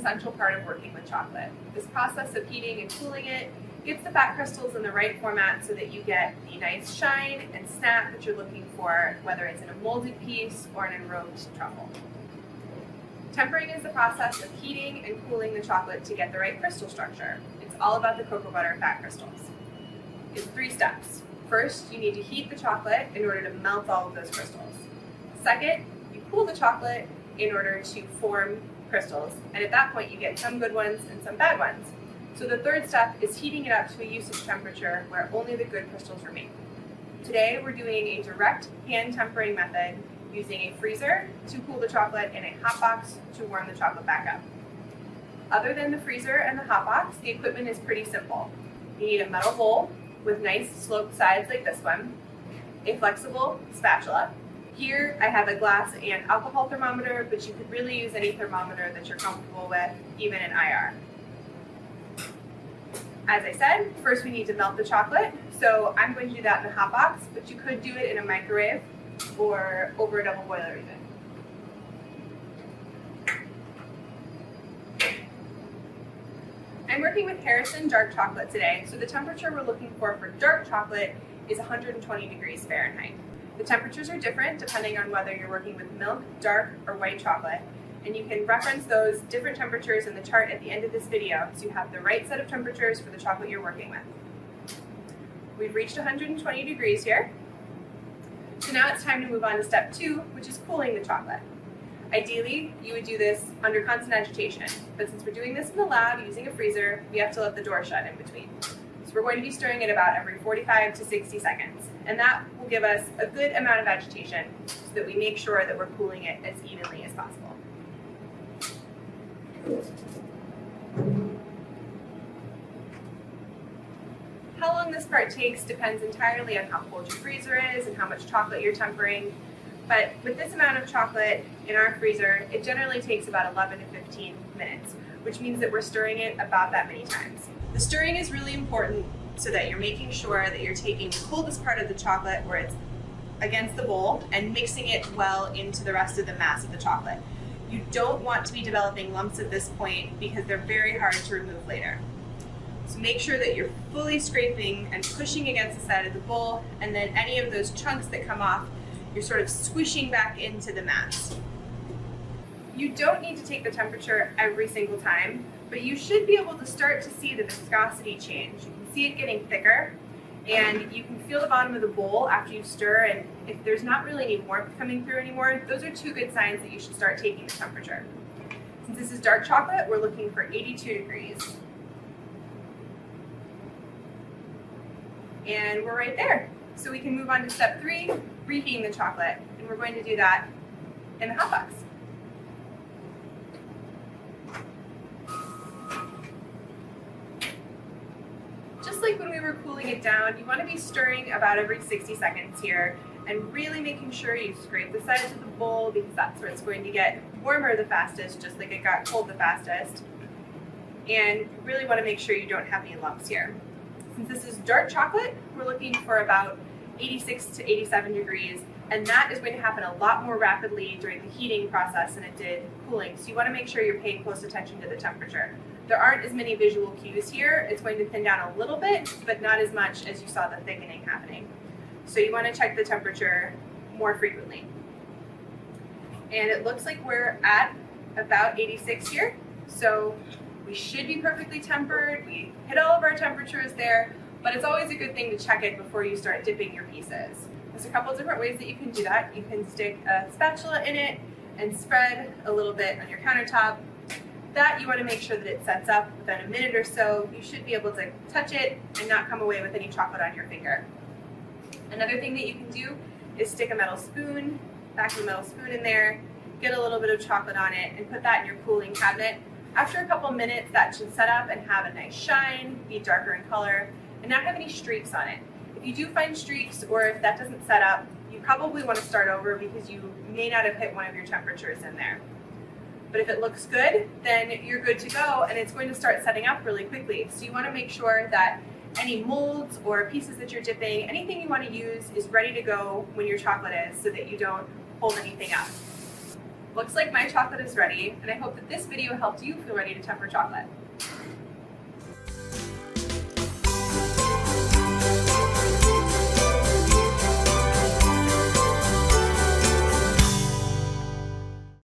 essential part of working with chocolate. This process of heating and cooling it gets the fat crystals in the right format so that you get the nice shine and snap that you're looking for, whether it's in a molded piece or an enrobed truffle. Tempering is the process of heating and cooling the chocolate to get the right crystal structure. It's all about the cocoa butter fat crystals. It's 3 steps. First, you need to heat the chocolate in order to melt all of those crystals. Second, you cool the chocolate in order to form crystals, and at that point you get some good ones and some bad ones. So the third step is heating it up to a usage temperature where only the good crystals remain. Today we're doing a direct hand tempering method using a freezer to cool the chocolate and a hot box to warm the chocolate back up. Other than the freezer and the hot box, the equipment is pretty simple. You need a metal bowl with nice sloped sides like this one, a flexible spatula. Here I have a glass and alcohol thermometer, but you could really use any thermometer that you're comfortable with, even an IR. As I said, first we need to melt the chocolate, so I'm going to do that in the hot box, but you could do it in a microwave or over a double boiler even. I'm working with Harrison dark chocolate today, so the temperature we're looking for dark chocolate is 120 degrees Fahrenheit. The temperatures are different depending on whether you're working with milk, dark, or white chocolate, and you can reference those different temperatures in the chart at the end of this video so you have the right set of temperatures for the chocolate you're working with. We've reached 120 degrees here, so now it's time to move on to step 2, which is cooling the chocolate. Ideally, you would do this under constant agitation, but since we're doing this in the lab using a freezer, we have to let the door shut in between. So we're going to be stirring it about every 45 to 60 seconds, and that will give us a good amount of agitation so that we make sure that we're cooling it as evenly as possible. How long this part takes depends entirely on how cold your freezer is and how much chocolate you're tempering. But with this amount of chocolate in our freezer, it generally takes about 11 to 15 minutes, which means that we're stirring it about that many times. The stirring is really important so that you're making sure that you're taking the coldest part of the chocolate where it's against the bowl and mixing it well into the rest of the mass of the chocolate. You don't want to be developing lumps at this point because they're very hard to remove later. So make sure that you're fully scraping and pushing against the side of the bowl, and then any of those chunks that come off, you're sort of squishing back into the mass. You don't need to take the temperature every single time, but you should be able to start to see the viscosity change. You can see it getting thicker, and you can feel the bottom of the bowl after you stir, and if there's not really any warmth coming through anymore, those are 2 good signs that you should start taking the temperature. Since this is dark chocolate, we're looking for 82 degrees. And we're right there. So we can move on to step 3, reheating the chocolate, and we're going to do that in the hot box. Just like when we were cooling it down, you want to be stirring about every 60 seconds here and really making sure you scrape the sides of the bowl because that's where it's going to get warmer the fastest, just like it got cold the fastest. And you really want to make sure you don't have any lumps here. Since this is dark chocolate, we're looking for about 86 to 87 degrees, and that is going to happen a lot more rapidly during the heating process than it did cooling, so you want to make sure you're paying close attention to the temperature. There aren't as many visual cues here. It's going to thin down a little bit, but not as much as you saw the thickening happening. So you want to check the temperature more frequently. And it looks like we're at about 86 here, so we should be perfectly tempered. We hit all of our temperatures there, but it's always a good thing to check it before you start dipping your pieces. There's a couple different ways that you can do that. You can stick a spatula in it and spread a little bit on your countertop. That you want to make sure that it sets up within a minute or so. You should be able to touch it and not come away with any chocolate on your finger. Another thing that you can do is stick a metal spoon, back of the metal spoon in there, get a little bit of chocolate on it, and put that in your cooling cabinet. After a couple minutes, that should set up and have a nice shine, be darker in color, and not have any streaks on it. If you do find streaks, or if that doesn't set up, you probably want to start over because you may not have hit one of your temperatures in there. But if it looks good, then you're good to go, and it's going to start setting up really quickly. So you want to make sure that any molds or pieces that you're dipping, anything you want to use is ready to go when your chocolate is so that you don't hold anything up. Looks like my chocolate is ready, and I hope that this video helped you feel ready to temper chocolate.